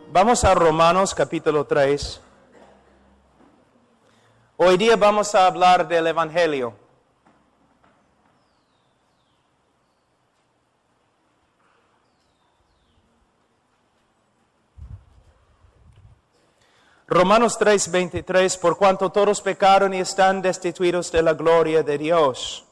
Vamos a Romanos capítulo 3. Hoy día vamos a hablar del Evangelio. Romanos 3:23, por cuanto todos pecaron y están destituidos de la gloria de Dios.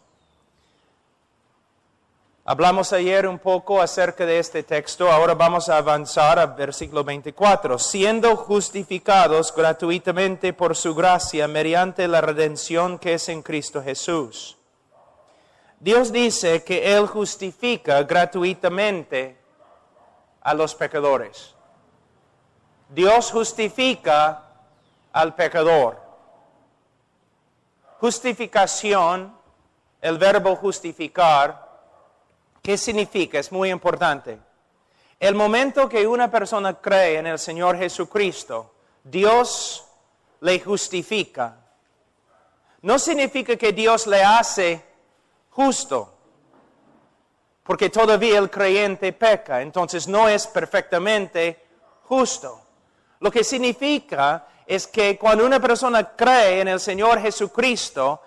Hablamos ayer un poco acerca de este texto, ahora vamos a avanzar al versículo 24. Siendo justificados gratuitamente por su gracia mediante la redención que es en Cristo Jesús. Dios dice que Él justifica gratuitamente a los pecadores. Dios justifica al pecador. Justificación, el verbo justificar, ¿qué significa? Es muy importante. El momento que una persona cree en el Señor Jesucristo, Dios le justifica. No significa que Dios le hace justo, porque todavía el creyente peca, entonces no es perfectamente justo. Lo que significa es que cuando una persona cree en el Señor Jesucristo,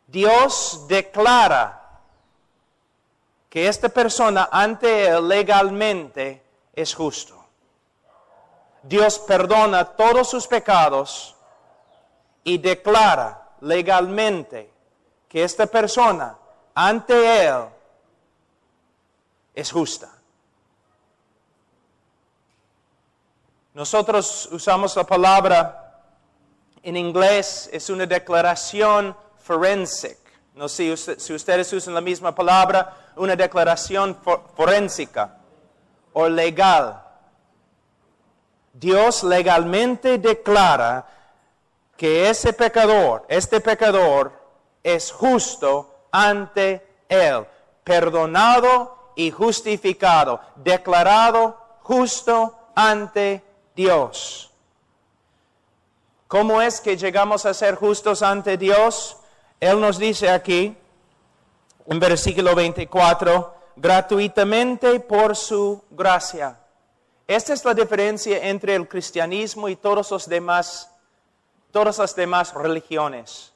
Dios declara que esta persona ante Él legalmente es justo. Dios perdona todos sus pecados y declara legalmente que esta persona ante Él es justa. Nosotros usamos la palabra, en inglés es una declaración forensic. No sé si ustedes usan la misma palabra, una declaración forénsica o legal. Dios legalmente declara que este pecador es justo ante Él, perdonado y justificado, declarado justo ante Dios. ¿Cómo es que llegamos a ser justos ante Dios? Él nos dice aquí, en versículo 24, gratuitamente por su gracia. Esta es la diferencia entre el cristianismo y todas las demás religiones.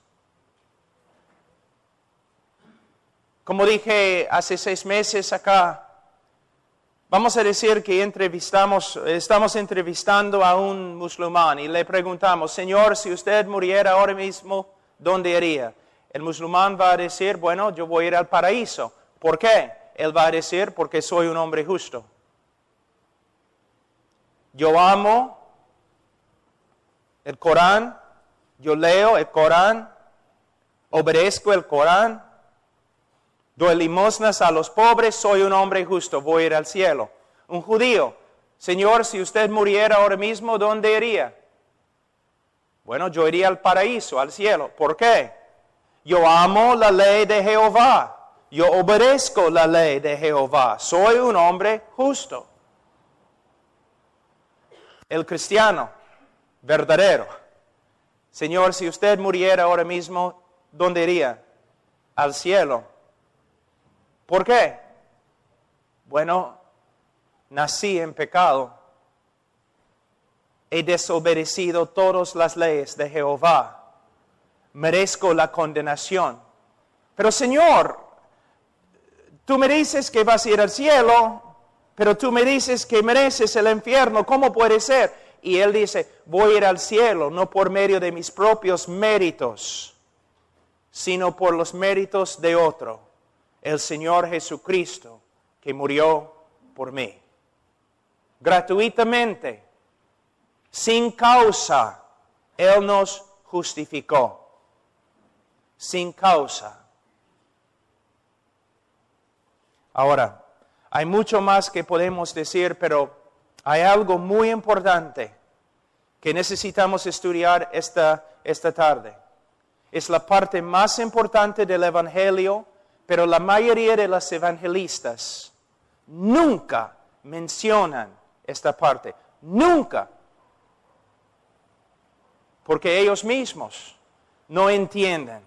Como dije hace 6 meses acá, vamos a decir que estamos entrevistando a un musulmán y le preguntamos, Señor, si usted muriera ahora mismo, ¿dónde iría? El musulmán va a decir, bueno, yo voy a ir al paraíso. ¿Por qué? Él va a decir, porque soy un hombre justo. Yo amo el Corán, yo leo el Corán, obedezco el Corán, doy limosnas a los pobres, soy un hombre justo, voy a ir al cielo. Un judío, Señor, si usted muriera ahora mismo, ¿dónde iría? Bueno, yo iría al paraíso, al cielo. ¿Por qué? Yo amo la ley de Jehová. Yo obedezco la ley de Jehová. Soy un hombre justo. El cristiano verdadero. Señor, si usted muriera ahora mismo, ¿dónde iría? Al cielo. ¿Por qué? Bueno, nací en pecado. He desobedecido todas las leyes de Jehová. Merezco la condenación. Pero Señor, tú me dices que vas a ir al cielo, pero tú me dices que mereces el infierno. ¿Cómo puede ser? Y Él dice, voy a ir al cielo, no por medio de mis propios méritos, sino por los méritos de otro, el Señor Jesucristo, que murió por mí. Gratuitamente, sin causa, Él nos justificó. Sin causa. Ahora, hay mucho más que podemos decir, pero hay algo muy importante que necesitamos estudiar esta tarde. Es la parte más importante del Evangelio, pero la mayoría de los evangelistas nunca mencionan esta parte. Nunca. Porque ellos mismos no entienden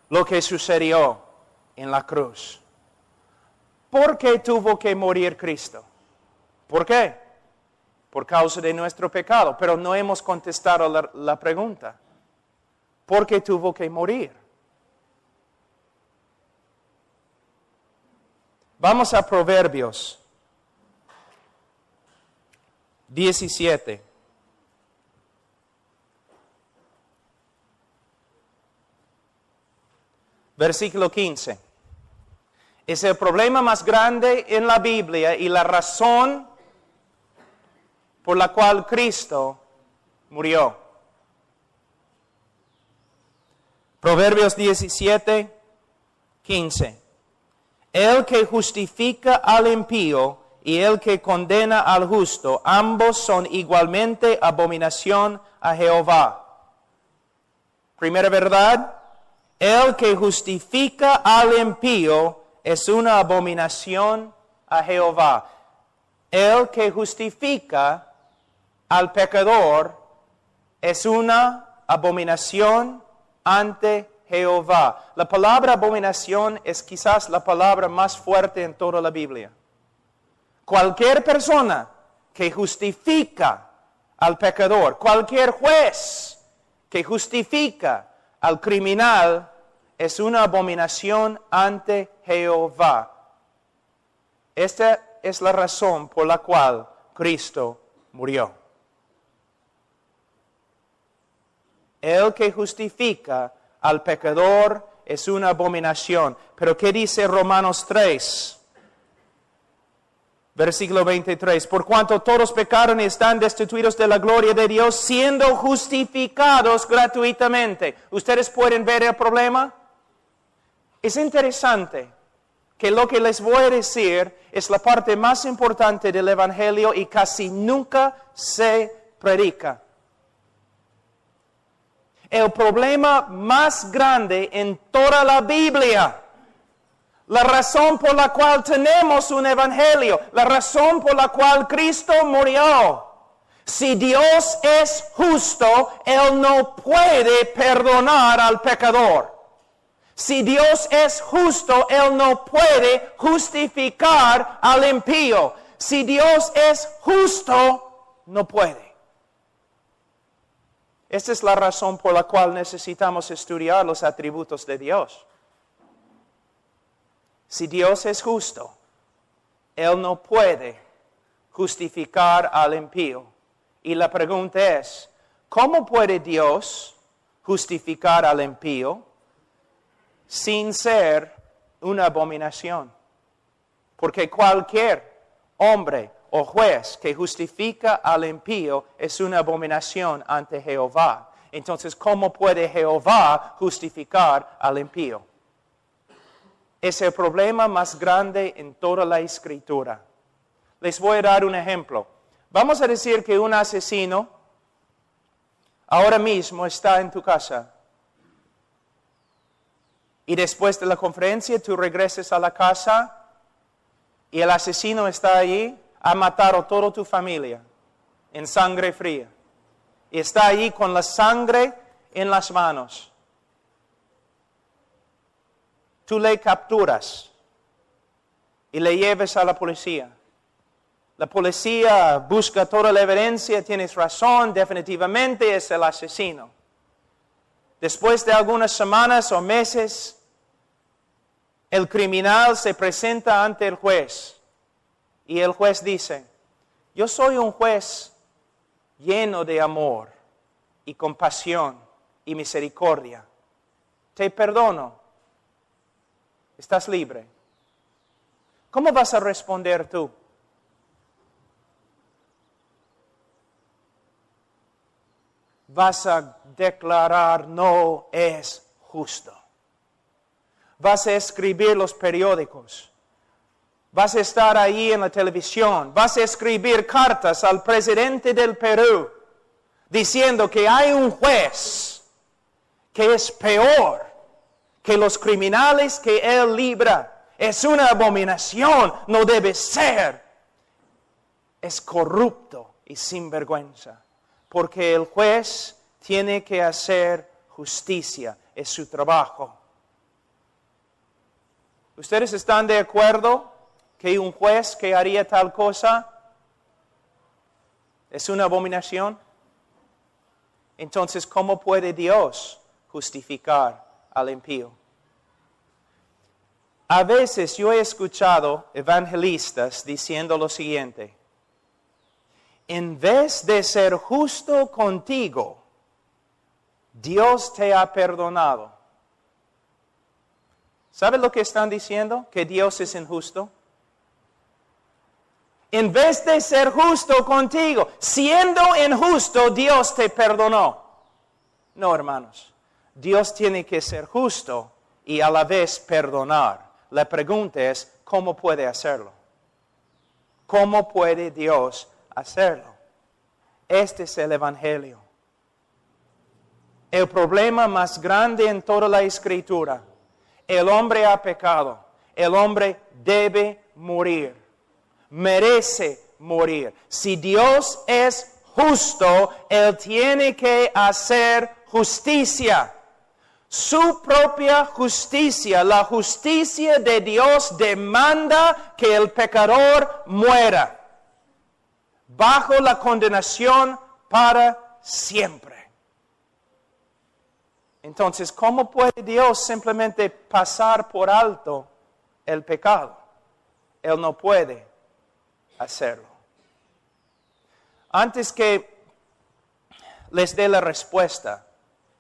lo que sucedió en la cruz. ¿Por qué tuvo que morir Cristo? ¿Por qué? por causa de nuestro pecado, pero no hemos contestado la pregunta. ¿Por qué tuvo que morir? Vamos a Proverbios 17. Versículo 15. Es el problema más grande en la Biblia y la razón por la cual Cristo murió. Proverbios 17, 15. El que justifica al impío y el que condena al justo, ambos son igualmente abominación a Jehová. Primera verdad, el que justifica al impío es una abominación a Jehová. El que justifica al pecador es una abominación ante Jehová. La palabra abominación es quizás la palabra más fuerte en toda la Biblia. Cualquier persona que justifica al pecador, cualquier juez que justifica al criminal, es una abominación ante Jehová. Esta es la razón por la cual Cristo murió. El que justifica al pecador es una abominación. Pero ¿qué dice Romanos 3? Versículo 23. Por cuanto todos pecaron y están destituidos de la gloria de Dios, siendo justificados gratuitamente. ¿Ustedes pueden ver el problema? Es interesante que lo que les voy a decir es la parte más importante del Evangelio y casi nunca se predica. El problema más grande en toda la Biblia, la razón por la cual tenemos un evangelio, la razón por la cual Cristo murió. Si Dios es justo, Él no puede perdonar al pecador. Si Dios es justo, Él no puede justificar al impío. Si Dios es justo, no puede. Esta es la razón por la cual necesitamos estudiar los atributos de Dios. Si Dios es justo, Él no puede justificar al impío. Y la pregunta es, ¿cómo puede Dios justificar al impío sin ser una abominación? Porque cualquier hombre o juez que justifica al impío es una abominación ante Jehová. Entonces, ¿cómo puede Jehová justificar al impío? Es el problema más grande en toda la Escritura. Les voy a dar un ejemplo. Vamos a decir que un asesino ahora mismo está en tu casa. Y después de la conferencia tú regresas a la casa y el asesino está allí. Ha matado a toda tu familia en sangre fría. Y está allí con la sangre en las manos. Tú le capturas y le llevas a la policía. La policía busca toda la evidencia, tienes razón, definitivamente es el asesino. Después de algunas semanas o meses, el criminal se presenta ante el juez. Y el juez dice, yo soy un juez lleno de amor y compasión y misericordia. Te perdono. Estás libre. ¿Cómo vas a responder tú? Vas a declarar no es justo. Vas a escribir los periódicos. Vas a estar ahí en la televisión. Vas a escribir cartas al presidente del Perú diciendo que hay un juez que es peor que los criminales que él libra. Es una abominación, no debe ser. Es corrupto y sinvergüenza. Porque el juez tiene que hacer justicia, es su trabajo. ¿Ustedes están de acuerdo que un juez que haría tal cosa ¿Es una abominación? Entonces, ¿cómo puede Dios justificar al impío? A veces yo he escuchado evangelistas diciendo lo siguiente: en vez de ser justo contigo, Dios te ha perdonado. ¿Sabes lo que están diciendo? Que Dios es injusto. En vez de ser justo contigo, siendo injusto, Dios te perdonó. No, hermanos. Dios tiene que ser justo y a la vez perdonar. La pregunta es, ¿cómo puede hacerlo? ¿Cómo puede Dios hacerlo? Este es el Evangelio. El problema más grande en toda la Escritura. El hombre ha pecado. El hombre debe morir. Merece morir. Si Dios es justo, Él tiene que hacer justicia. Su propia justicia, la justicia de Dios, demanda que el pecador muera bajo la condenación para siempre. Entonces, ¿cómo puede Dios simplemente pasar por alto el pecado? Él no puede hacerlo. Antes que les dé la respuesta,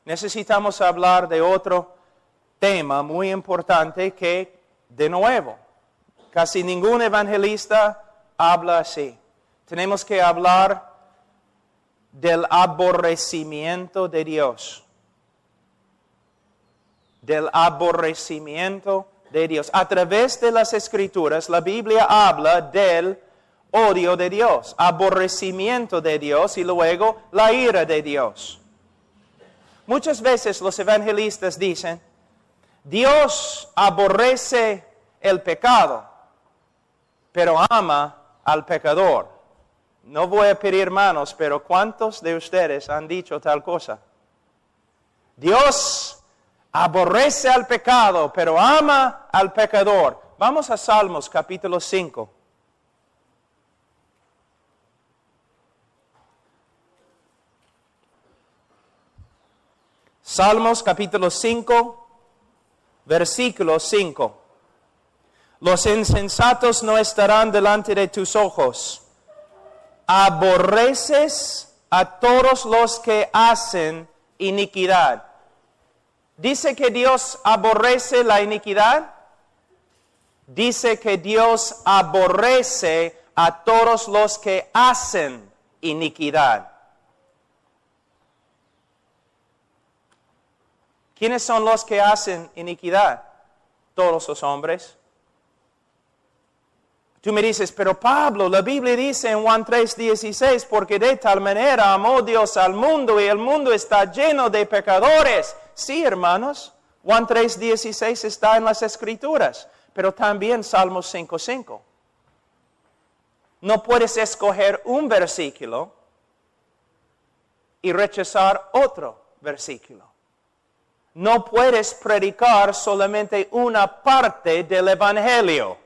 necesitamos hablar de otro tema muy importante que, de nuevo, casi ningún evangelista habla así. Tenemos que hablar del aborrecimiento de Dios. Del aborrecimiento de Dios. A través de las Escrituras, la Biblia habla del odio de Dios, aborrecimiento de Dios y luego la ira de Dios. Muchas veces los evangelistas dicen, Dios aborrece el pecado, pero ama al pecador. No voy a pedir manos, pero ¿cuántos de ustedes han dicho tal cosa? Dios aborrece al pecado, pero ama al pecador. Vamos a Salmos capítulo 5. Salmos capítulo 5, versículo 5. Los insensatos no estarán delante de tus ojos. Aborreces a todos los que hacen iniquidad. ¿Dice que Dios aborrece la iniquidad? Dice que Dios aborrece a todos los que hacen iniquidad. ¿Quiénes son los que hacen iniquidad? Todos los hombres. Tú me dices, pero Pablo, la Biblia dice en Juan 3:16, porque de tal manera amó Dios al mundo y el mundo está lleno de pecadores. Sí, hermanos, Juan 3:16 está en las Escrituras, pero también Salmos 5:5. No puedes escoger un versículo y rechazar otro versículo. No puedes predicar solamente una parte del Evangelio.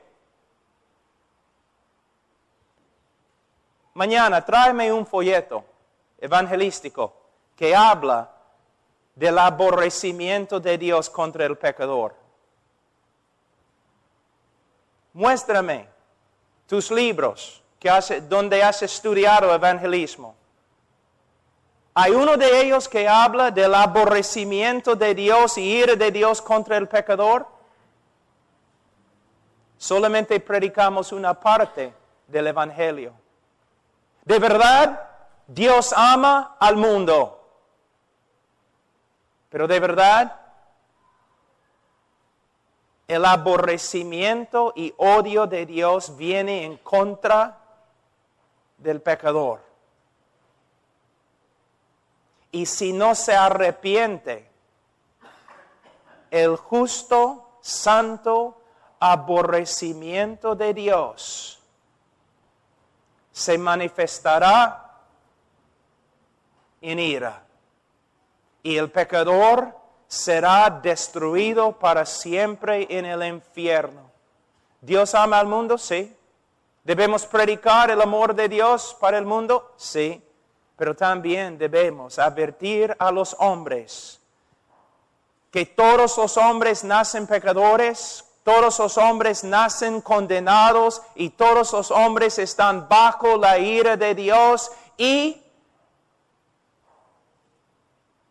Mañana tráeme un folleto evangelístico que habla del aborrecimiento de Dios contra el pecador. Muéstrame tus libros donde has estudiado evangelismo. ¿Hay uno de ellos que habla del aborrecimiento de Dios y ira de Dios contra el pecador? Solamente predicamos una parte del Evangelio. De verdad, Dios ama al mundo. Pero de verdad, el aborrecimiento y odio de Dios viene en contra del pecador. Y si no se arrepiente, el justo, santo aborrecimiento de Dios se manifestará en ira. Y el pecador será destruido para siempre en el infierno. ¿Dios ama al mundo? Sí. ¿Debemos predicar el amor de Dios para el mundo? Sí, pero también debemos advertir a los hombres que todos los hombres nacen pecadores, todos los hombres nacen condenados y todos los hombres están bajo la ira de Dios y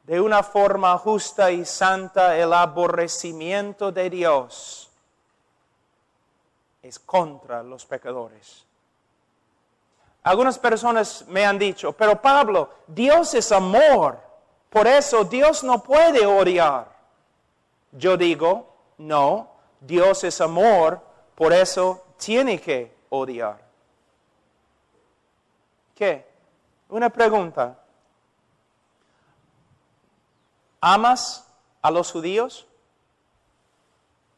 de una forma justa y santa el aborrecimiento de Dios es contra los pecadores. Algunas personas me han dicho, pero Pablo, Dios es amor, por eso Dios no puede odiar. Yo digo, no, Dios es amor, por eso tiene que odiar. ¿Qué? Una pregunta. ¿Amas a los judíos?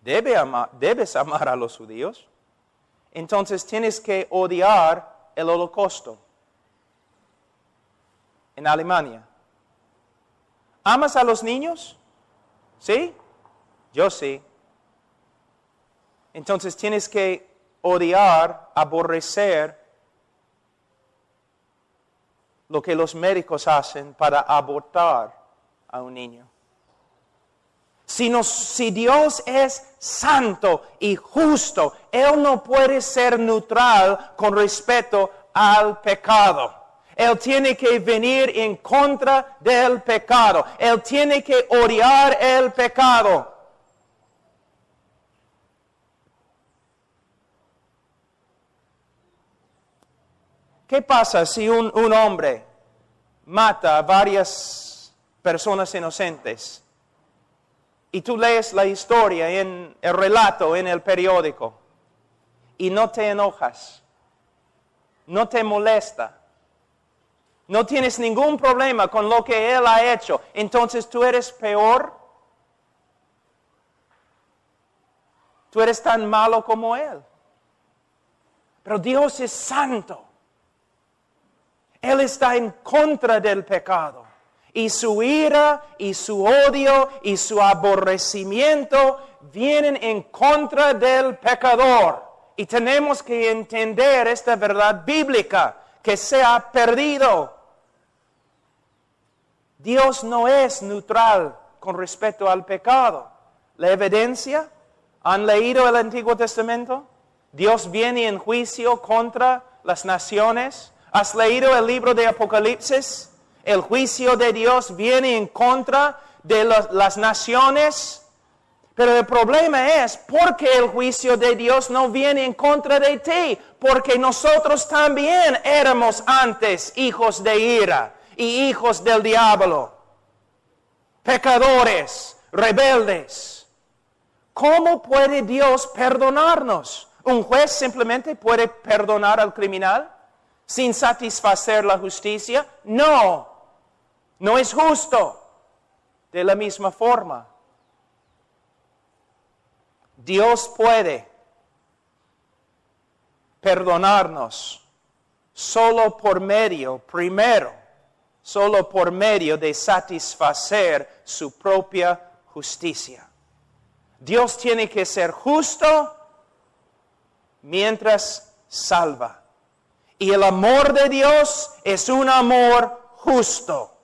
Debes amar a los judíos. Entonces tienes que odiar el holocausto en Alemania. ¿Amas a los niños? ¿Sí? Yo sí. Entonces tienes que odiar, aborrecer lo que los médicos hacen para abortar a un niño. Si Dios es santo y justo, Él no puede ser neutral con respecto al pecado. Él tiene que venir en contra del pecado. Él tiene que odiar el pecado. ¿Qué pasa si un hombre mata a varias personas inocentes? Y tú lees la historia en el relato en el periódico y no te enojas, no te molesta, no tienes ningún problema con lo que él ha hecho, entonces tú eres peor, tú eres tan malo como él. Pero Dios es santo. Él está en contra del pecado. Y su ira, y su odio, y su aborrecimiento vienen en contra del pecador. Y tenemos que entender esta verdad bíblica que se ha perdido. Dios no es neutral con respecto al pecado. ¿La evidencia? ¿Han leído el Antiguo Testamento? Dios viene en juicio contra las naciones. ¿Has leído el libro de Apocalipsis? El juicio de Dios viene en contra de las naciones. Pero el problema es, ¿por qué el juicio de Dios no viene en contra de ti? Porque nosotros también éramos antes hijos de ira y hijos del diablo. Pecadores, rebeldes. ¿Cómo puede Dios perdonarnos? ¿Un juez simplemente puede perdonar al criminal sin satisfacer la justicia? No. No es justo. De la misma forma, Dios puede perdonarnos solo por medio de satisfacer su propia justicia. Dios tiene que ser justo mientras salva. Y el amor de Dios es un amor justo.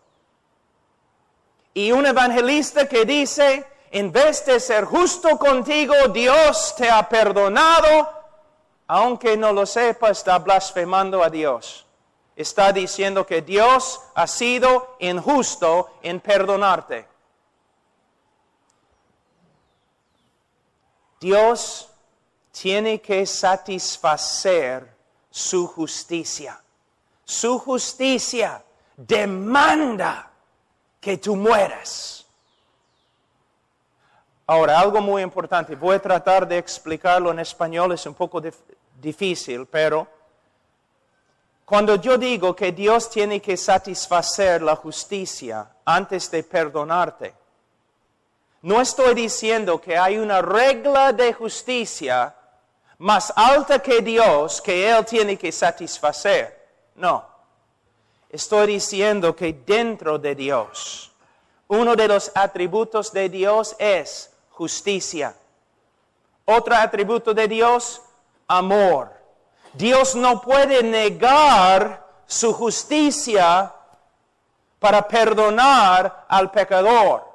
Y un evangelista que dice, en vez de ser justo contigo, Dios te ha perdonado, aunque no lo sepa, está blasfemando a Dios. Está diciendo que Dios ha sido injusto en perdonarte. Dios tiene que satisfacer su justicia. Su justicia demanda que tú mueras. Ahora, algo muy importante. Voy a tratar de explicarlo en español. Es un poco difícil, pero cuando yo digo que Dios tiene que satisfacer la justicia antes de perdonarte, no estoy diciendo que hay una regla de justicia más alta que Dios que Él tiene que satisfacer. No. Estoy diciendo que dentro de Dios, uno de los atributos de Dios es justicia. Otro atributo de Dios, amor. Dios no puede negar su justicia para perdonar al pecador.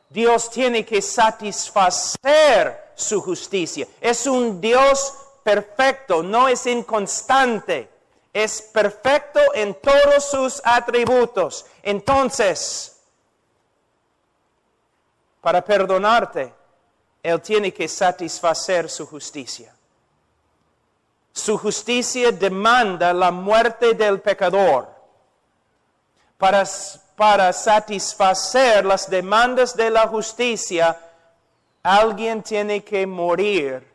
Dios tiene que satisfacer su justicia. Es un Dios perfecto, no es inconstante. Es perfecto en todos sus atributos. Entonces, para perdonarte, Él tiene que satisfacer su justicia. Su justicia demanda la muerte del pecador. Para satisfacer las demandas de la justicia, alguien tiene que morir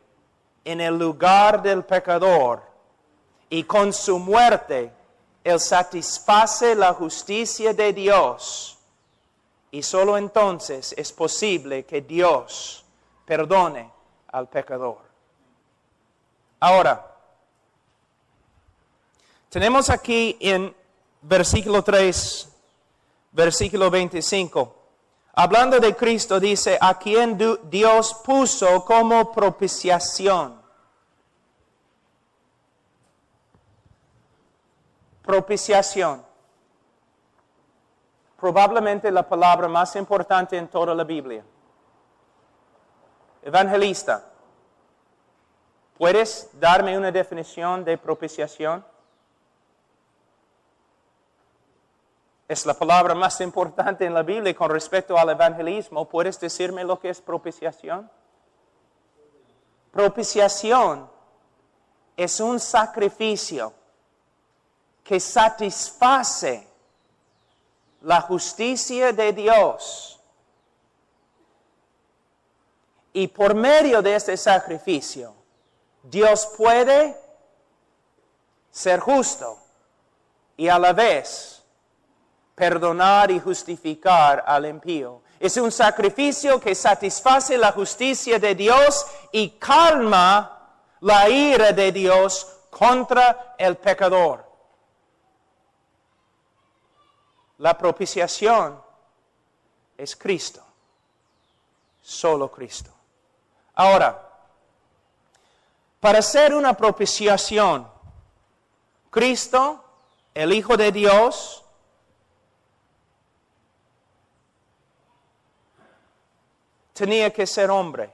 en el lugar del pecador. Y con su muerte, Él satisface la justicia de Dios. Y solo entonces es posible que Dios perdone al pecador. Ahora, tenemos aquí en versículo 3, versículo 25. Hablando de Cristo, dice, a quien Dios puso como propiciación. Propiciación. Probablemente la palabra más importante en toda la Biblia. Evangelista, ¿puedes darme una definición de propiciación? Es la palabra más importante en la Biblia con respecto al evangelismo. ¿Puedes decirme lo que es propiciación? Propiciación es un sacrificio que satisface la justicia de Dios. Y por medio de este sacrificio, Dios puede ser justo y a la vez perdonar y justificar al impío. Es un sacrificio que satisface la justicia de Dios y calma la ira de Dios contra el pecador. La propiciación es Cristo, solo Cristo. Ahora, para hacer una propiciación, Cristo, el Hijo de Dios, tenía que ser hombre.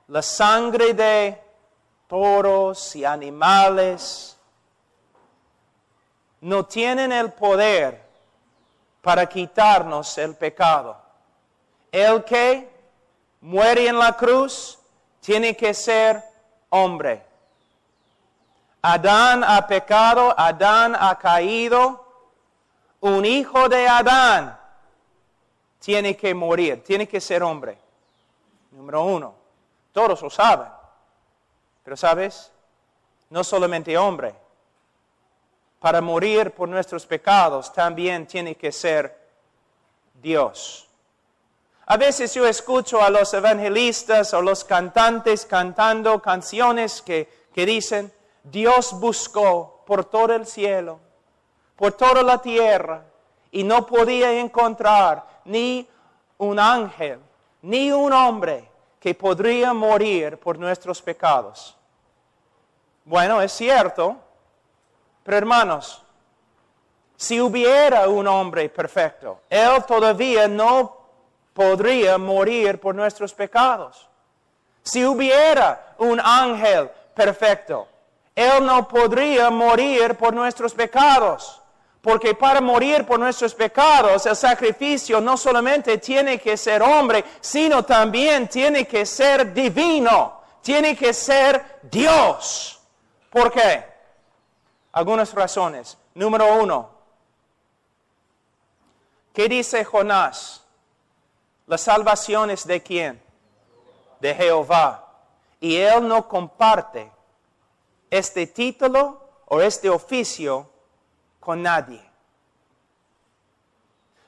La sangre de toros y animales no tienen el poder para quitarnos el pecado. El que muere en la cruz tiene que ser hombre. Adán ha pecado, Adán ha caído. Un hijo de Adán tiene que morir, tiene que ser hombre. Número uno. Todos lo saben. Pero ¿sabes? No solamente hombre. Para morir por nuestros pecados también tiene que ser Dios. A veces yo escucho a los evangelistas o los cantantes cantando canciones que dicen, Dios buscó por todo el cielo, por toda la tierra, y no podía encontrar ni un ángel, ni un hombre que podría morir por nuestros pecados. Bueno, es cierto, pero hermanos, si hubiera un hombre perfecto, él todavía no podría morir por nuestros pecados. Si hubiera un ángel perfecto, él no podría morir por nuestros pecados. Porque para morir por nuestros pecados, el sacrificio no solamente tiene que ser hombre, sino también tiene que ser divino. Tiene que ser Dios. ¿Por qué? Algunas razones. Número uno. ¿Qué dice Jonás? La salvación es ¿de quién? De Jehová. Y él no comparte este título o este oficio con nadie.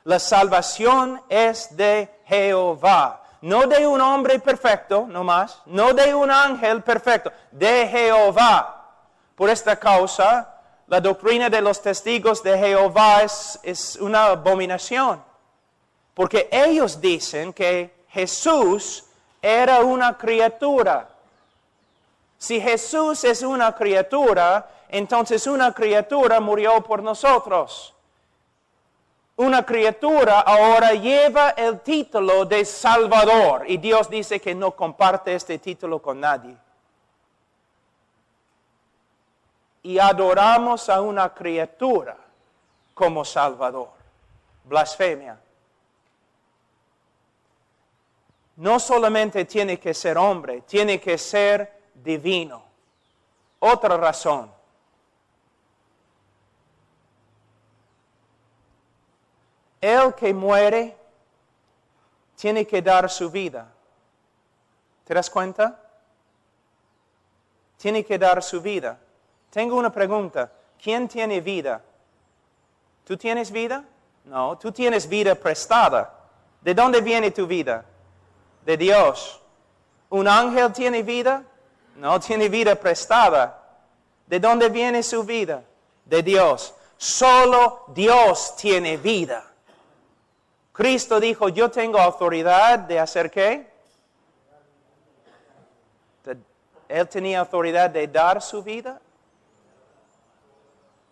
La salvación es de Jehová. No de un hombre perfecto, no más. No de un ángel perfecto. De Jehová. Por esta causa, la doctrina de los testigos de Jehová es una abominación. Porque ellos dicen que Jesús era una criatura. Si Jesús es una criatura, entonces una criatura murió por nosotros. Una criatura ahora lleva el título de Salvador y Dios dice que no comparte este título con nadie. Y adoramos a una criatura como Salvador. Blasfemia. No solamente tiene que ser hombre, tiene que ser divino. Otra razón. El que muere tiene que dar su vida. ¿Te das cuenta? Tiene que dar su vida. Tengo una pregunta. ¿Quién tiene vida? ¿Tú tienes vida? No, tú tienes vida prestada. ¿De dónde viene tu vida? De Dios. ¿Un ángel tiene vida? No, tiene vida prestada. ¿De dónde viene su vida? De Dios. Solo Dios tiene vida. Cristo dijo, yo tengo autoridad de hacer ¿qué? Él tenía autoridad de dar su vida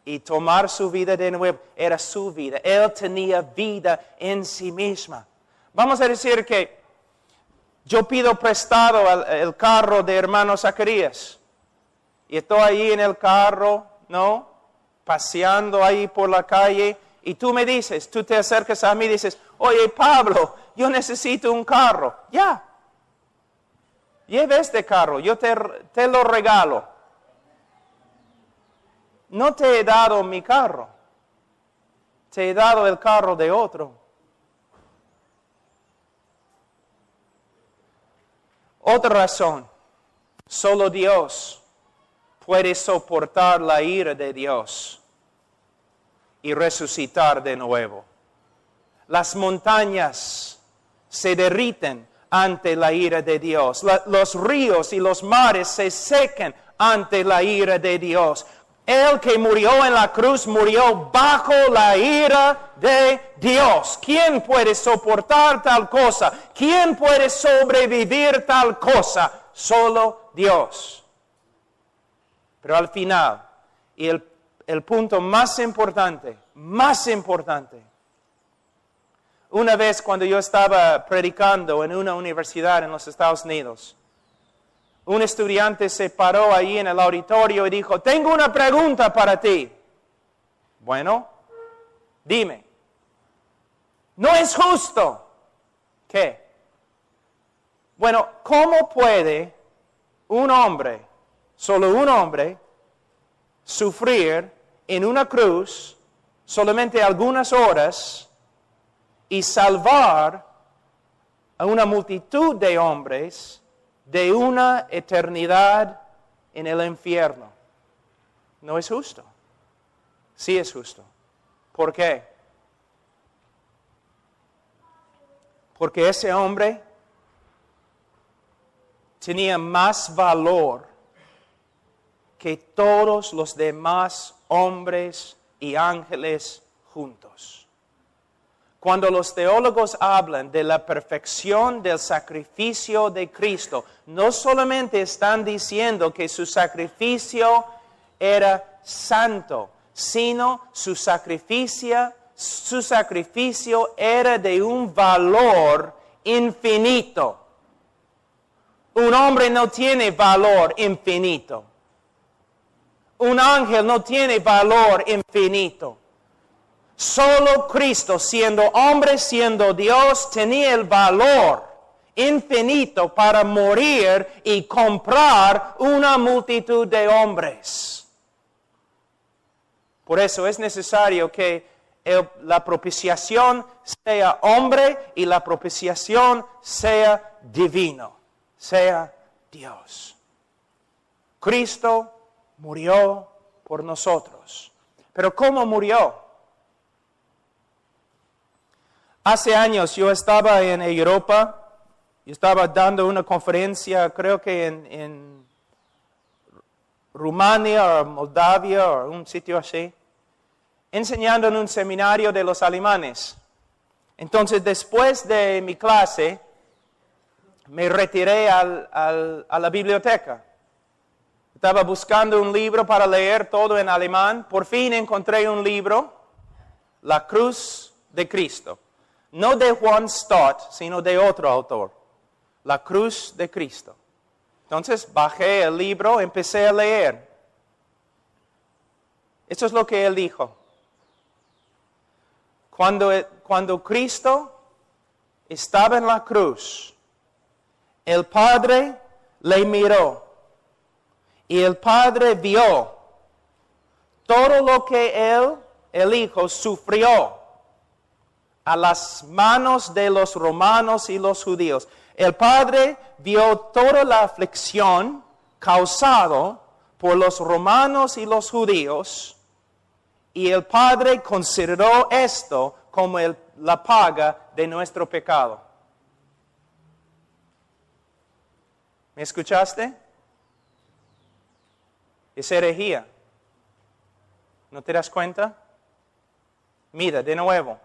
y tomar su vida de nuevo. Era su vida. Él tenía vida en sí misma. Vamos a decir que yo pido prestado el carro de hermano Zacarías. Y estoy ahí en el carro, ¿no? Paseando ahí por la calle. Y tú me dices, tú te acercas a mí y dices, oye Pablo, yo necesito un carro. Ya. Lleva este carro, yo te lo regalo. No te he dado mi carro. Te he dado el carro de otro. Otra razón, solo Dios puede soportar la ira de Dios y resucitar de nuevo. Las montañas se derriten ante la ira de Dios. Los ríos y los mares se secan ante la ira de Dios. El que murió en la cruz murió bajo la ira de Dios. ¿Quién puede soportar tal cosa? ¿Quién puede sobrevivir tal cosa? Solo Dios. Pero al final, y el punto más importante, una vez cuando yo estaba predicando en una universidad en los Estados Unidos, un estudiante se paró ahí en el auditorio y dijo, tengo una pregunta para ti. Bueno, dime. No es justo. ¿Qué? Bueno, ¿cómo puede un hombre, solo un hombre, sufrir en una cruz solamente algunas horas y salvar a una multitud de hombres de una eternidad en el infierno? No es justo. Sí es justo. ¿Por qué? Porque ese hombre tenía más valor que todos los demás hombres y ángeles juntos. Cuando los teólogos hablan de la perfección del sacrificio de Cristo, no solamente están diciendo que su sacrificio era santo, sino su sacrificio era de un valor infinito. Un hombre no tiene valor infinito. Un ángel no tiene valor infinito. Solo Cristo, siendo hombre, siendo Dios, tenía el valor infinito para morir y comprar una multitud de hombres. Por eso es necesario que la propiciación sea hombre y la propiciación sea divino, sea Dios. Cristo murió por nosotros. Pero ¿cómo murió? Hace años yo estaba en Europa, yo estaba dando una conferencia, creo que en Rumania o Moldavia o un sitio así, enseñando en un seminario de los alemanes. Entonces, después de mi clase, me retiré a la biblioteca Estaba buscando un libro para leer todo en alemán. Por fin encontré un libro, La Cruz de Cristo. No de Juan Stott, sino de otro autor. La Cruz de Cristo. Entonces bajé el libro, empecé a leer. Esto es lo que él dijo. Cuando Cristo estaba en la cruz, el Padre le miró y el Padre vio todo lo que él, el Hijo, sufrió a las manos de los romanos y los judíos. El Padre vio toda la aflicción causada por los romanos y los judíos, y el Padre consideró esto como la paga de nuestro pecado. ¿Me escuchaste? Es herejía. ¿No te das cuenta? Mira, de nuevo.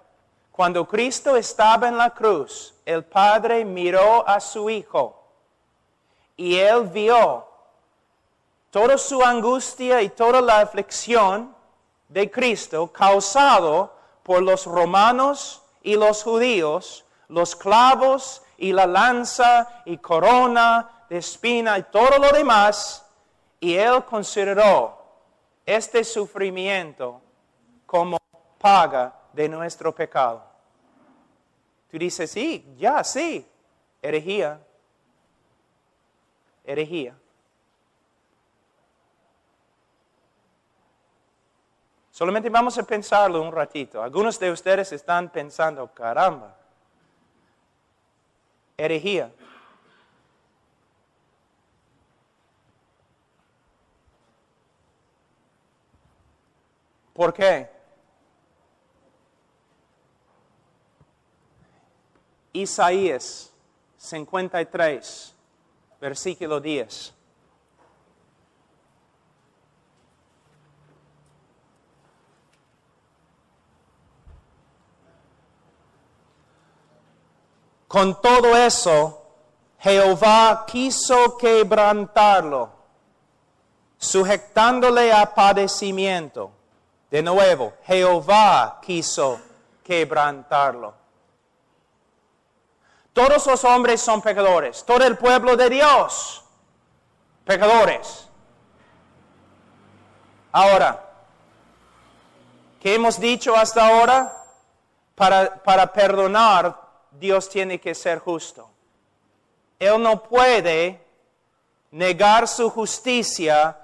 Cuando Cristo estaba en la cruz, el Padre miró a su Hijo y Él vio toda su angustia y toda la aflicción de Cristo causado por los romanos y los judíos, los clavos y la lanza y corona de espina y todo lo demás, y Él consideró este sufrimiento como paga de nuestro pecado. Tú dices, sí, herejía. Herejía. Solamente vamos a pensarlo un ratito. Algunos de ustedes están pensando, caramba, herejía. ¿Por qué? Isaías 53, versículo 10. Con todo eso, Jehová quiso quebrantarlo, sujetándole a padecimiento. De nuevo, Jehová quiso quebrantarlo. Todos los hombres son pecadores. Todo el pueblo de Dios, pecadores. Ahora, ¿qué hemos dicho hasta ahora? Para perdonar, Dios tiene que ser justo. Él no puede negar su justicia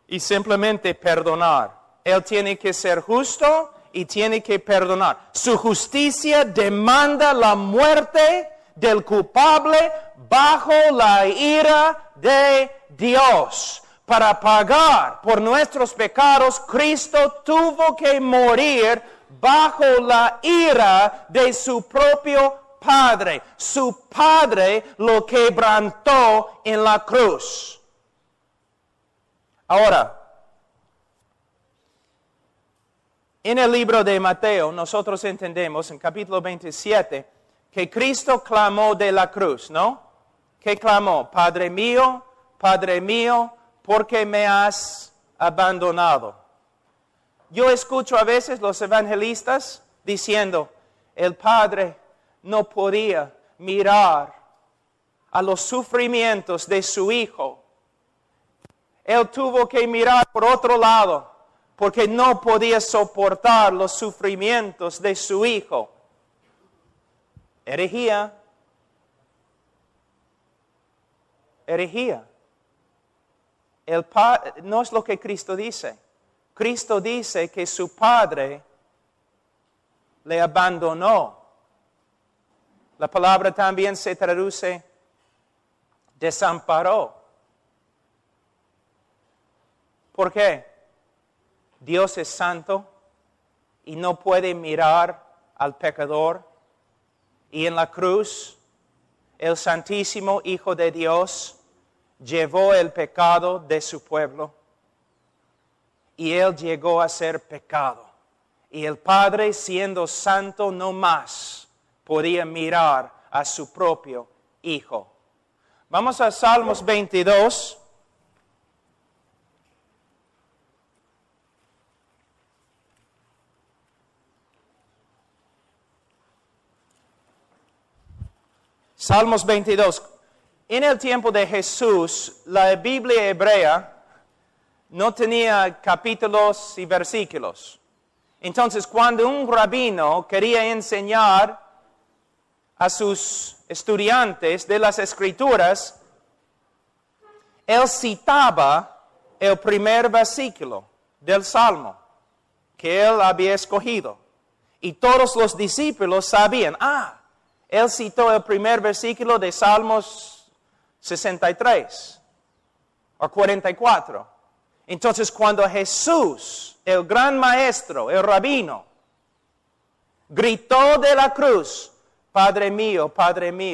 y simplemente perdonar. Él tiene que ser justo y tiene que perdonar. Su justicia demanda la muerte del culpable bajo la ira de Dios. Para pagar por nuestros pecados, Cristo tuvo que morir bajo la ira de su propio Padre. Su Padre lo quebrantó en la cruz. Ahora, en el libro de Mateo, nosotros entendemos en capítulo 27 que Cristo clamó de la cruz, ¿no? ¿Qué clamó? Padre mío, ¿por qué me has abandonado? Yo escucho a veces los evangelistas diciendo, el Padre no podía mirar a los sufrimientos de su Hijo. Él tuvo que mirar por otro lado, porque no podía soportar los sufrimientos de su Hijo. Herejía. Herejía. No es lo que Cristo dice. Cristo dice que su Padre le abandonó. La palabra también se traduce desamparó. ¿Por qué? Dios es santo y no puede mirar al pecador. Y en la cruz, el Santísimo Hijo de Dios llevó el pecado de su pueblo. Y Él llegó a ser pecado. Y el Padre, siendo santo no más, podía mirar a su propio Hijo. Vamos a Salmos 22. Salmos 22. En el tiempo de Jesús, la Biblia hebrea no tenía capítulos y versículos. Entonces, cuando un rabino quería enseñar a sus estudiantes de las Escrituras, él citaba el primer versículo del Salmo que él había escogido. Y todos los discípulos sabían, él citó el primer versículo de Salmos 63 o 44. Entonces, cuando Jesús, el gran maestro, el rabino, gritó de la cruz, Padre mío,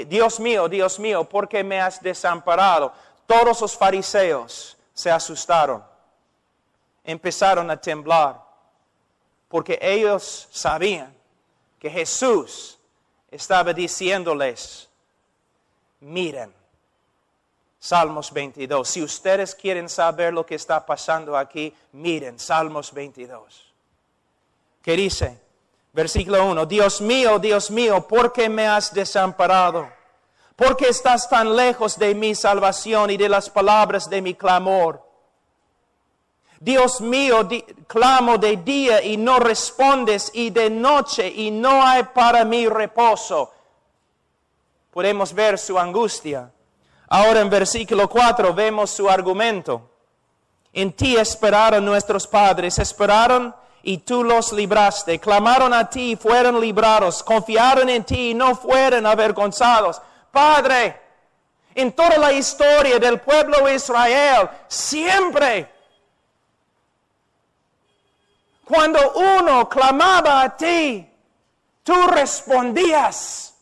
Dios mío, ¿por qué me has desamparado? Todos los fariseos se asustaron, empezaron a temblar, porque ellos sabían que Jesús estaba diciéndoles, miren, Salmos 22. Si ustedes quieren saber lo que está pasando aquí, miren, Salmos 22. ¿Qué dice? Versículo 1. Dios mío, ¿por qué me has desamparado? ¿Por qué estás tan lejos de mi salvación y de las palabras de mi clamor? Dios mío, clamo de día y no respondes, y de noche y no hay para mí reposo. Podemos ver su angustia. Ahora en versículo 4 vemos su argumento. En ti esperaron nuestros padres, esperaron y tú los libraste. Clamaron a ti y fueron librados. Confiaron en ti y no fueron avergonzados. Padre, en toda la historia del pueblo de Israel, siempre, cuando uno clamaba a ti, tú respondías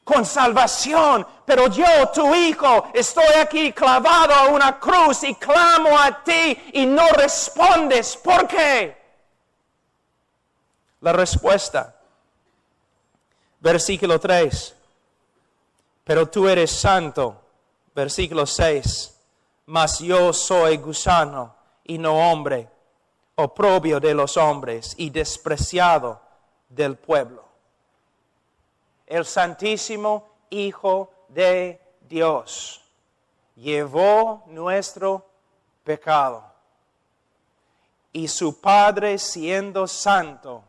con salvación. Pero yo, tu hijo, estoy aquí clavado a una cruz y clamo a ti y no respondes. ¿Por qué? La respuesta, versículo 3. Pero tú eres santo, versículo 6. Mas yo soy gusano y no hombre, oprobio de los hombres y despreciado del pueblo. El Santísimo Hijo de Dios llevó nuestro pecado. Y su Padre, siendo santo,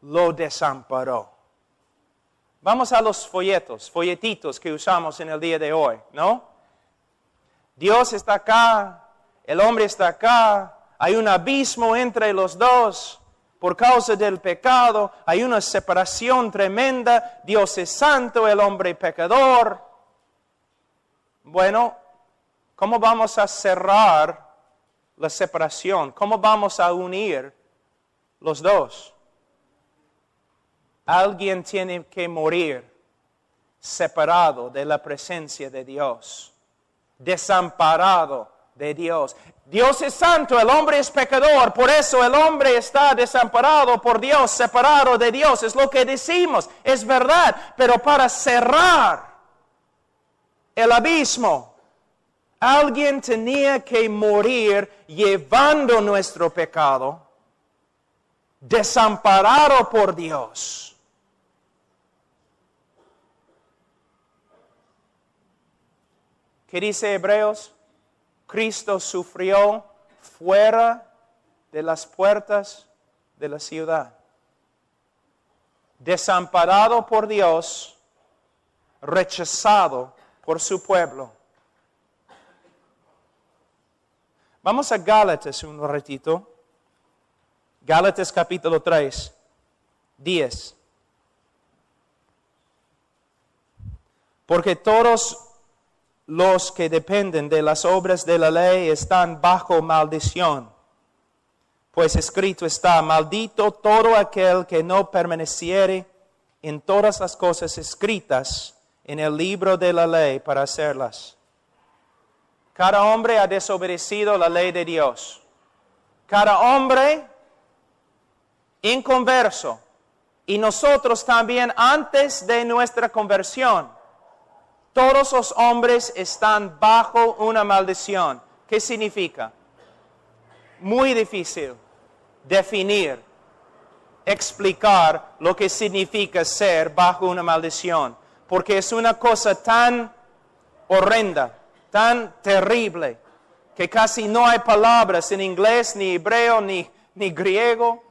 lo desamparó. Vamos a los folletitos que usamos en el día de hoy, ¿no? Dios está acá, el hombre está acá, hay un abismo entre los dos. Por causa del pecado hay una separación tremenda. Dios es santo, el hombre pecador. Bueno, ¿cómo vamos a cerrar la separación? ¿Cómo vamos a unir los dos? Alguien tiene que morir separado de la presencia de Dios, desamparado de Dios. Dios es santo, el hombre es pecador, por eso el hombre está desamparado por Dios, separado de Dios. Es lo que decimos, es verdad. Pero para cerrar el abismo, alguien tenía que morir llevando nuestro pecado, desamparado por Dios. ¿Qué dice Hebreos? Cristo sufrió fuera de las puertas de la ciudad. Desamparado por Dios, rechazado por su pueblo. Vamos a Gálatas un ratito. Gálatas capítulo 3, 10. Porque todos los que dependen de las obras de la ley están bajo maldición. Pues escrito está, maldito todo aquel que no permaneciere en todas las cosas escritas en el libro de la ley para hacerlas. Cada hombre ha desobedecido la ley de Dios. Cada hombre inconverso. Y nosotros también antes de nuestra conversión. Todos los hombres están bajo una maldición. ¿Qué significa? Muy difícil definir, explicar lo que significa ser bajo una maldición. porque es una cosa tan horrenda, tan terrible, que casi no hay palabras en inglés, ni hebreo, ni griego,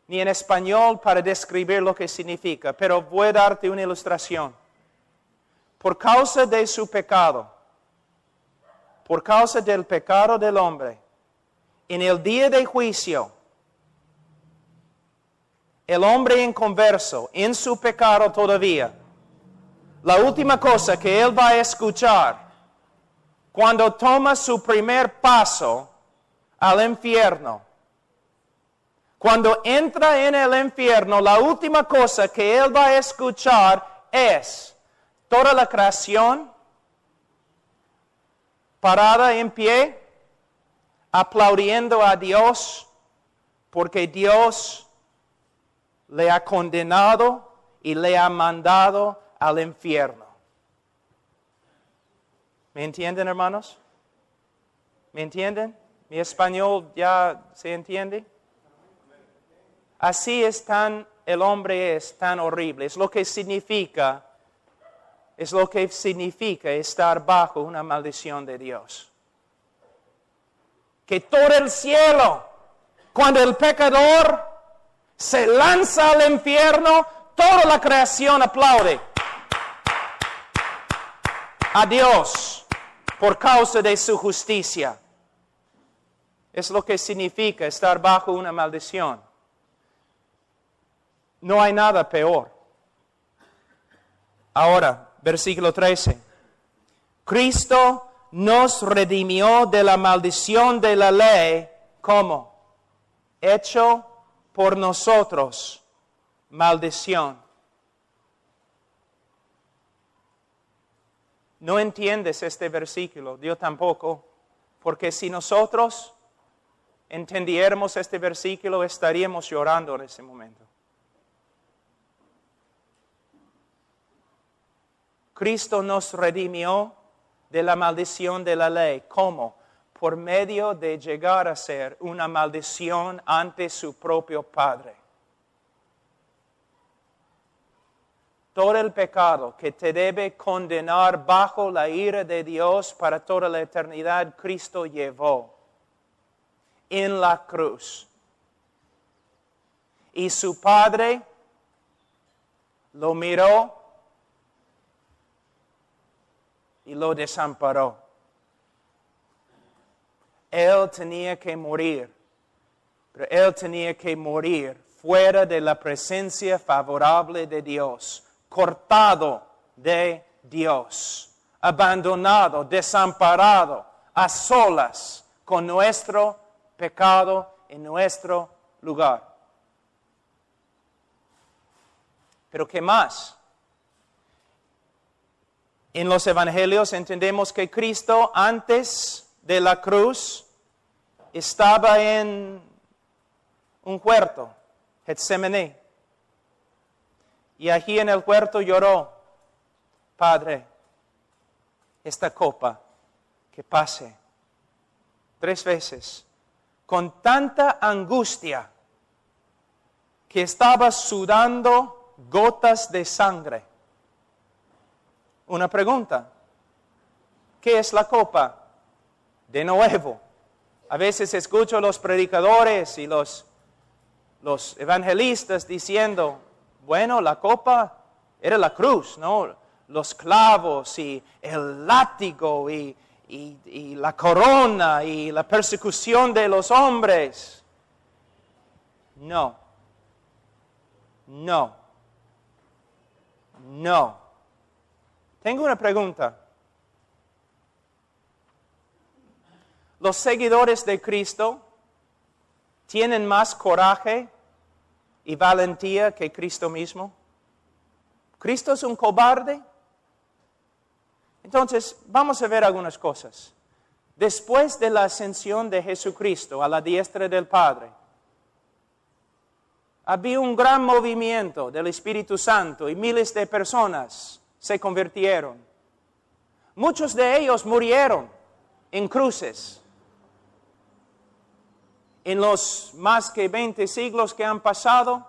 ni en español para describir lo que significa. Pero voy a darte una ilustración. Por causa de su pecado, por causa del pecado del hombre, en el día de juicio, el hombre inconverso, en su pecado todavía, la última cosa que él va a escuchar cuando toma su primer paso al infierno, cuando entra en el infierno, la última cosa que él va a escuchar es toda la creación parada en pie, aplaudiendo a Dios, porque Dios le ha condenado y le ha mandado al infierno. ¿Me entienden, hermanos? ¿Me entienden? ¿Mi español ya se entiende? Así el hombre es tan horrible. Es lo que significa estar bajo una maldición de Dios. Que todo el cielo, cuando el pecador se lanza al infierno, toda la creación aplaude a Dios por causa de su justicia. Es lo que significa estar bajo una maldición. No hay nada peor. Ahora, versículo 13. Cristo nos redimió de la maldición de la ley, ¿cómo? Hecho por nosotros maldición. No entiendes este versículo, yo tampoco, porque si nosotros entendiéramos este versículo, estaríamos llorando en ese momento. Cristo nos redimió de la maldición de la ley. ¿Cómo? Por medio de llegar a ser una maldición ante su propio Padre. Todo el pecado que te debe condenar bajo la ira de Dios para toda la eternidad, Cristo llevó en la cruz. Y su Padre lo miró y lo desamparó. Él tenía que morir, pero él tenía que morir fuera de la presencia favorable de Dios, cortado de Dios, abandonado, desamparado, a solas con nuestro pecado en nuestro lugar. Pero ¿qué más? En los evangelios entendemos que Cristo antes de la cruz estaba en un huerto, Getsemaní. Y allí en el huerto lloró: Padre, esta copa que pase. 3 veces, con tanta angustia que estaba sudando gotas de sangre. Una pregunta: ¿qué es la copa? De nuevo, a veces escucho a los predicadores y los evangelistas diciendo: bueno, la copa era la cruz, ¿no? Los clavos y el látigo y la corona y la persecución de los hombres. No. Tengo una pregunta. ¿Los seguidores de Cristo tienen más coraje y valentía que Cristo mismo? ¿Cristo es un cobarde? Entonces, vamos a ver algunas cosas. Después de la ascensión de Jesucristo a la diestra del Padre, había un gran movimiento del Espíritu Santo y miles de personas se convirtieron. Muchos de ellos murieron en cruces. En los más que 20 siglos que han pasado,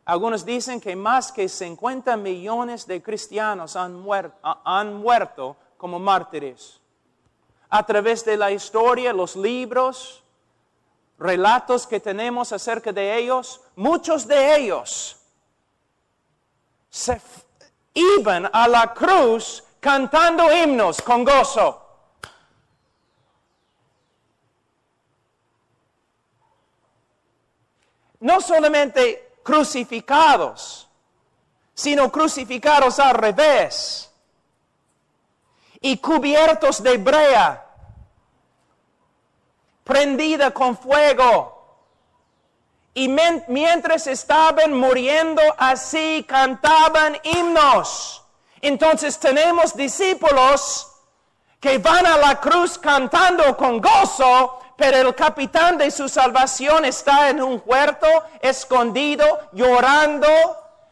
Algunos dicen que más que 50 millones de cristianos han muerto como mártires. A través de la historia, los libros, relatos que tenemos acerca de ellos, muchos de ellos iban a la cruz cantando himnos con gozo. No solamente crucificados, sino crucificados al revés y cubiertos de brea, prendida con fuego. Y mientras estaban muriendo así, cantaban himnos. Entonces tenemos discípulos que van a la cruz cantando con gozo, pero el capitán de su salvación está en un huerto, escondido, llorando,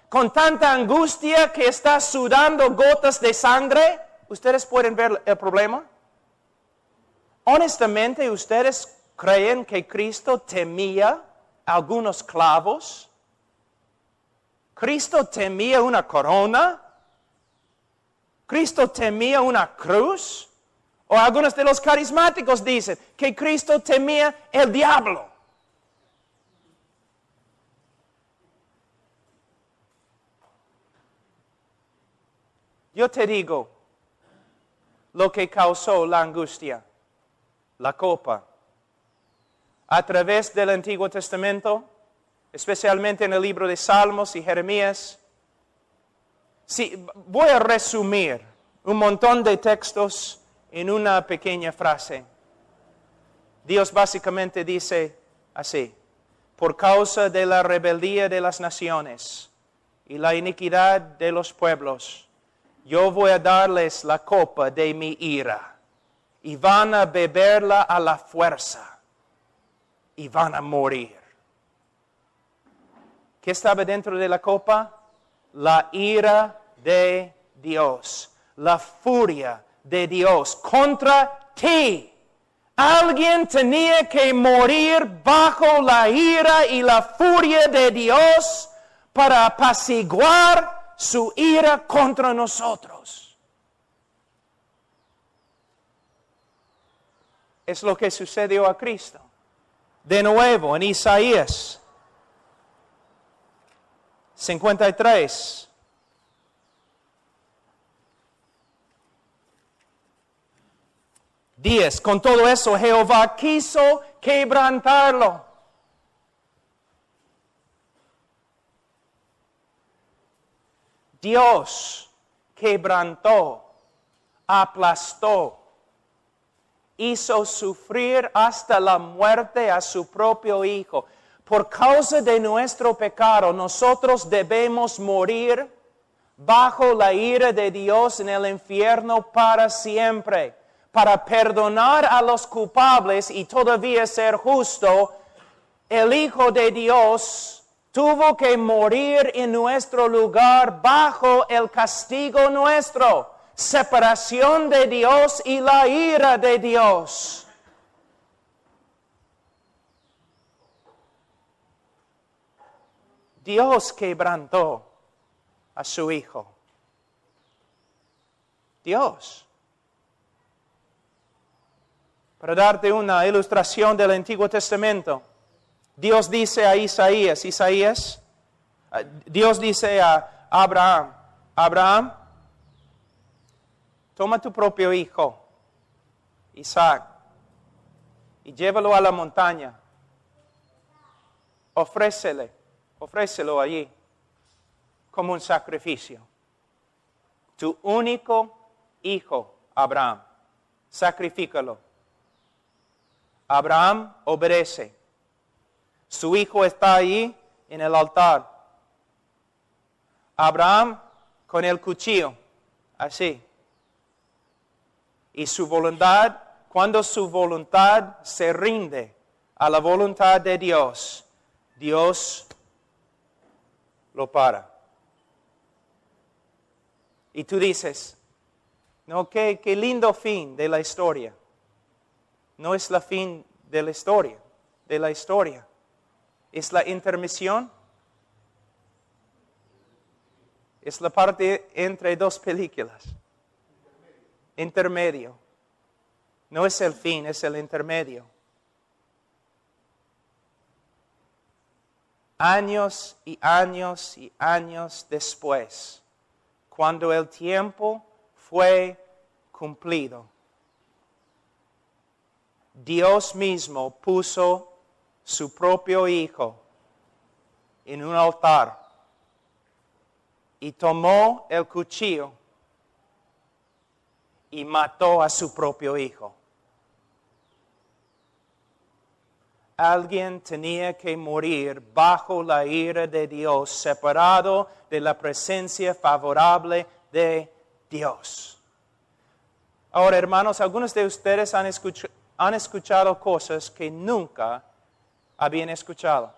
con tanta angustia que está sudando gotas de sangre. ¿Ustedes pueden ver el problema? Honestamente, ¿ustedes creen que Cristo temía algunos clavos? ¿Cristo temía una corona? ¿Cristo temía una cruz? O algunos de los carismáticos dicen que Cristo temía el diablo. Yo te digo lo que causó la angustia, la copa. A través del Antiguo Testamento, especialmente en el libro de Salmos y Jeremías. Sí, voy a resumir un montón de textos en una pequeña frase. Dios básicamente dice así: por causa de la rebeldía de las naciones y la iniquidad de los pueblos, yo voy a darles la copa de mi ira, y van a beberla a la fuerza, y van a morir. ¿Qué estaba dentro de la copa? La ira de Dios, la furia de Dios contra ti. Alguien tenía que morir bajo la ira y la furia de Dios para apaciguar su ira contra nosotros. Es lo que sucedió a Cristo. De nuevo, en Isaías 53. Con todo eso, Jehová quiso quebrantarlo. Dios quebrantó, aplastó, hizo sufrir hasta la muerte a su propio Hijo. Por causa de nuestro pecado, nosotros debemos morir bajo la ira de Dios en el infierno para siempre. Para perdonar a los culpables y todavía ser justo, el Hijo de Dios tuvo que morir en nuestro lugar bajo el castigo nuestro, separación de Dios y la ira de Dios. Dios quebrantó a su Hijo. Dios. Para darte una ilustración del Antiguo Testamento, Dios dice a Dios dice a Abraham, Abraham, toma tu propio hijo, Isaac, y llévalo a la montaña. Ofrécelo allí como un sacrificio. Tu único hijo, Abraham, sacrifícalo. Abraham obedece. Su hijo está allí en el altar. Abraham con el cuchillo, así. Y su voluntad, cuando su voluntad se rinde a la voluntad de Dios, Dios lo para. Y tú dices, no, qué lindo fin de la historia. No es el fin de la historia, es la intermisión. Es la parte entre dos películas. Intermedio. No es el fin, es el intermedio. Años y años y años después, cuando el tiempo fue cumplido, Dios mismo puso su propio Hijo en un altar y tomó el cuchillo y mató a su propio Hijo. Alguien tenía que morir bajo la ira de Dios, separado de la presencia favorable de Dios. Ahora, hermanos, algunos de ustedes han escuchado cosas que nunca habían escuchado.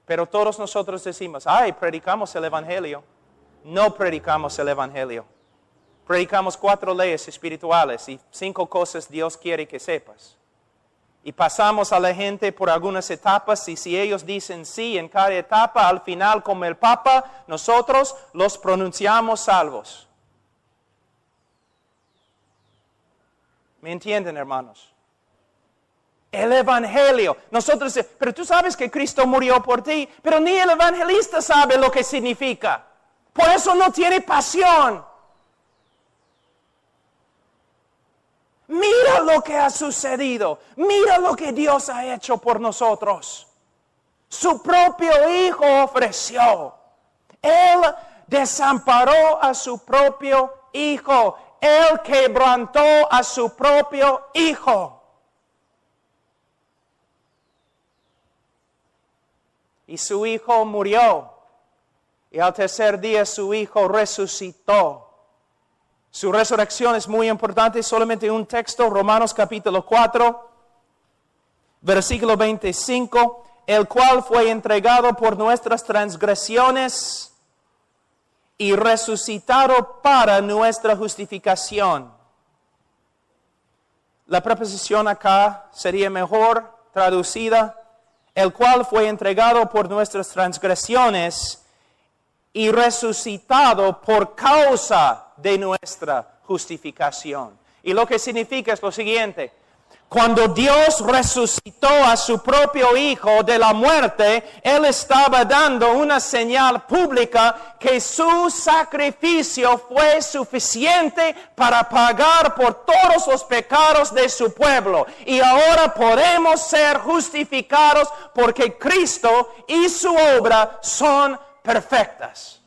Pero todos nosotros decimos, ay, predicamos el Evangelio. No predicamos el Evangelio. Predicamos 4 leyes espirituales y 5 cosas Dios quiere que sepas. Y pasamos a la gente por algunas etapas y si ellos dicen sí en cada etapa, al final como el Papa, nosotros los pronunciamos salvos. ¿Me entienden, hermanos? El Evangelio. Nosotros, pero tú sabes que Cristo murió por ti, pero ni el evangelista sabe lo que significa. Por eso no tiene pasión. Mira lo que ha sucedido. Mira lo que Dios ha hecho por nosotros. Su propio Hijo ofreció. Él desamparó a su propio Hijo. Él quebrantó a su propio Hijo. Y su Hijo murió. Y al tercer día su Hijo resucitó. Su resurrección es muy importante, solamente un texto, Romanos capítulo 4, versículo 25, el cual fue entregado por nuestras transgresiones y resucitado para nuestra justificación. La preposición acá sería mejor traducida, el cual fue entregado por nuestras transgresiones y resucitado por causa de nuestra justificación. Y lo que significa es lo siguiente: cuando Dios resucitó a su propio Hijo de la muerte, Él estaba dando una señal pública que su sacrificio fue suficiente para pagar por todos los pecados de su pueblo. Y ahora podemos ser justificados porque Cristo y su obra son perfectas.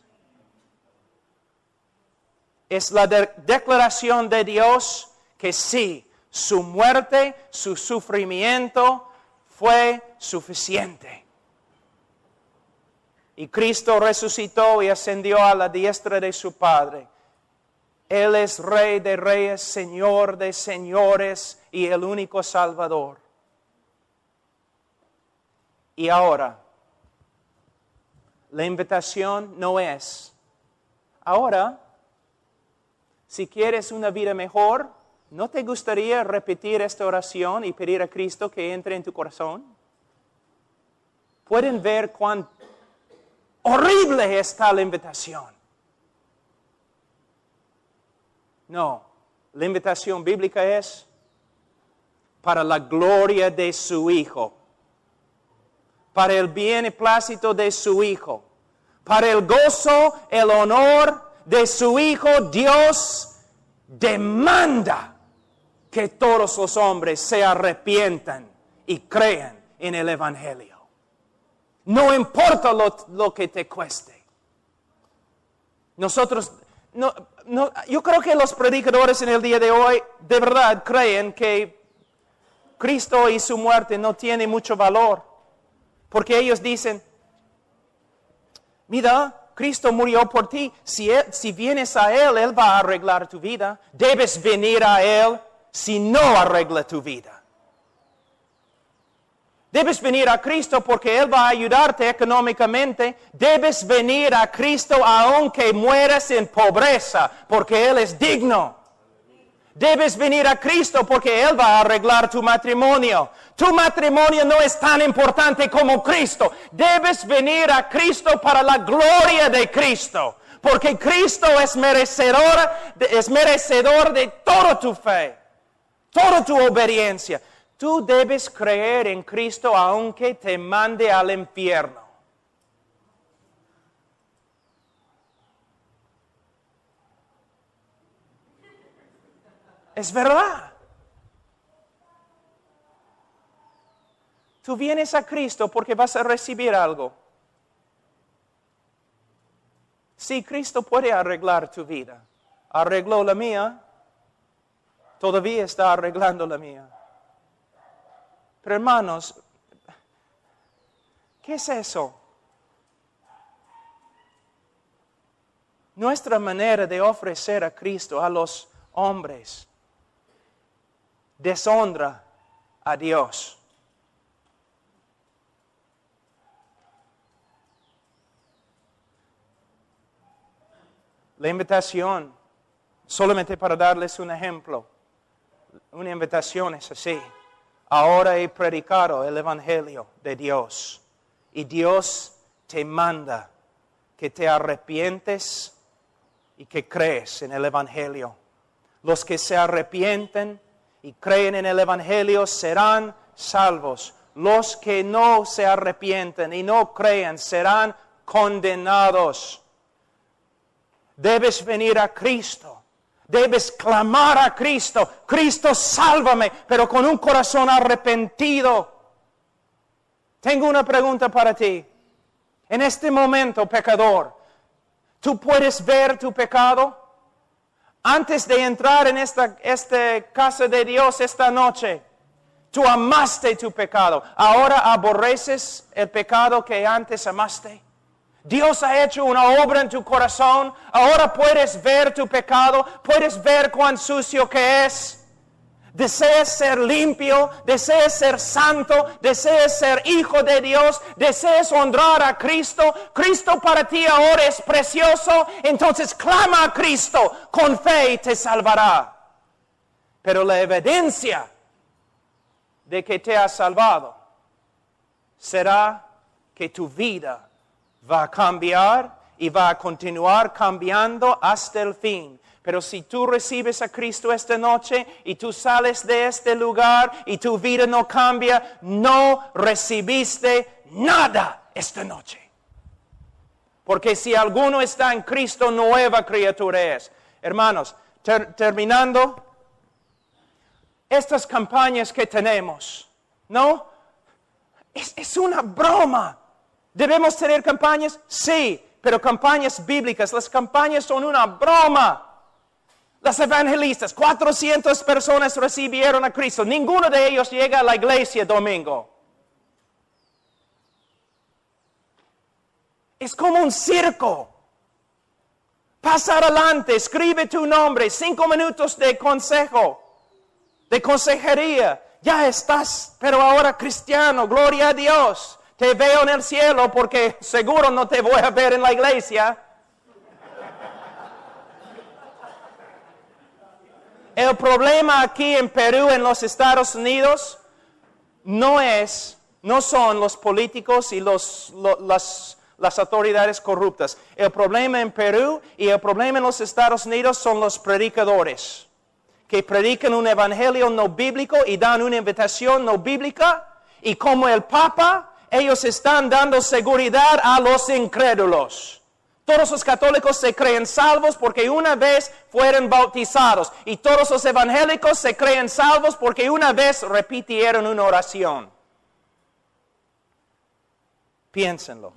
Es la declaración de Dios que sí, su muerte, su sufrimiento fue suficiente. Y Cristo resucitó y ascendió a la diestra de su Padre. Él es Rey de reyes, Señor de señores y el único Salvador. Y ahora, la invitación no es, ahora, si quieres una vida mejor, ¿no te gustaría repetir esta oración y pedir a Cristo que entre en tu corazón? ¿Pueden ver cuán horrible está la invitación? No, la invitación bíblica es para la gloria de su Hijo, para el beneplácito de su Hijo, para el gozo, el honor de su Hijo. Dios demanda que todos los hombres se arrepientan y crean en el Evangelio. No importa lo que te cueste. Nosotros, yo creo que los predicadores en el día de hoy de verdad creen que Cristo y su muerte no tienen mucho valor. Porque ellos dicen, mira, Cristo murió por ti. Si vienes a Él, Él va a arreglar tu vida. Debes venir a Él si no arregla tu vida. Debes venir a Cristo porque Él va a ayudarte económicamente. Debes venir a Cristo aunque mueras en pobreza, porque Él es digno. Debes venir a Cristo porque Él va a arreglar tu matrimonio. Tu matrimonio no es tan importante como Cristo. Debes venir a Cristo para la gloria de Cristo. Porque Cristo es merecedor de toda tu fe, toda tu obediencia. Tú debes creer en Cristo aunque te mande al infierno. Es verdad. Tú vienes a Cristo porque vas a recibir algo. Sí, Cristo puede arreglar tu vida. Arregló la mía. Todavía está arreglando la mía. Pero hermanos, ¿qué es eso? Nuestra manera de ofrecer a Cristo a los hombres deshonra a Dios. La invitación, solamente para darles un ejemplo, una invitación es así. Ahora he predicado el Evangelio de Dios y Dios te manda que te arrepientes y que crees en el Evangelio. Los que se arrepienten y creen en el Evangelio serán salvos. Los que no se arrepienten y no creen serán condenados. Debes venir a Cristo. Debes clamar a Cristo. Cristo, sálvame, pero con un corazón arrepentido. Tengo una pregunta para ti. En este momento, pecador, ¿tú puedes ver tu pecado? Antes de entrar en esta casa de Dios esta noche, tú amaste tu pecado. Ahora aborreces el pecado que antes amaste. Dios ha hecho una obra en tu corazón. Ahora puedes ver tu pecado. Puedes ver cuán sucio que es. Deseas ser limpio. Deseas ser santo. Deseas ser hijo de Dios. Deseas honrar a Cristo. Cristo para ti ahora es precioso. Entonces clama a Cristo. Con fe y te salvará. Pero la evidencia de que te ha salvado será que tu vida va a cambiar y va a continuar cambiando hasta el fin. Pero si tú recibes a Cristo esta noche y tú sales de este lugar y tu vida no cambia, no recibiste nada esta noche. Porque si alguno está en Cristo, nueva criatura es. Hermanos, terminando, estas campañas que tenemos, ¿no? Es una broma. ¿Debemos tener campañas? Sí, pero campañas bíblicas. Las campañas son una broma. Las evangelistas, 400 personas recibieron a Cristo. Ninguno de ellos llega a la iglesia domingo. Es como un circo. Pasa adelante, escribe tu nombre, 5 minutos de consejo, de consejería. Ya estás, pero ahora cristiano, gloria a Dios. Te veo en el cielo porque seguro no te voy a ver en la iglesia. El problema aquí en Perú, en los Estados Unidos, no son los políticos y las autoridades corruptas. El problema en Perú y el problema en los Estados Unidos son los predicadores, que predican un evangelio no bíblico y dan una invitación no bíblica, y como el Papa, ellos están dando seguridad a los incrédulos. Todos los católicos se creen salvos porque una vez fueron bautizados. Y todos los evangélicos se creen salvos porque una vez repitieron una oración. Piénsenlo.